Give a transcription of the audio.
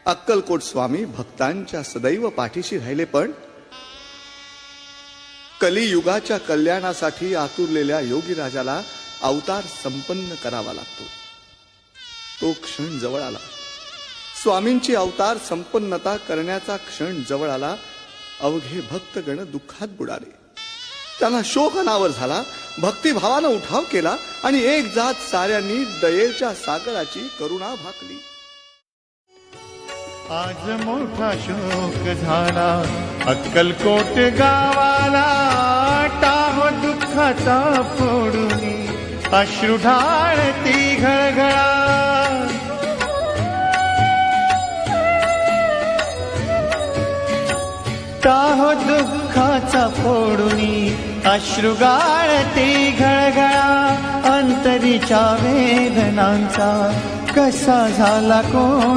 अक्कलकोट स्वामी भक्तांच्या सदैव पाठीशी राहिले, पण कलियुगाच्या कल्याणासाठी आतुरलेल्या योगीराजाला अवतार संपन्न करावा लागतो. तो क्षण जवळ आला. स्वामींची अवतार संपन्नता करण्याचा क्षण जवळ आला. अवघे भक्तगण दुःखात बुडाले. त्यांना शोक अनावर झाला. भक्तिभावानं उठाव केला आणि एक जात साऱ्यांनी दयेच्या सागराची करुणा भाकली. आज मोठा शोक झाला अक्कलकोट गावाला. टाहो दुःखाचा फोडून अश्रू ढाळती घळघळा. टाहो दुःखाचा फोडून अश्रू गाळती घळघळा. अंतरीच्या वेदनांचा कसा झाला कोण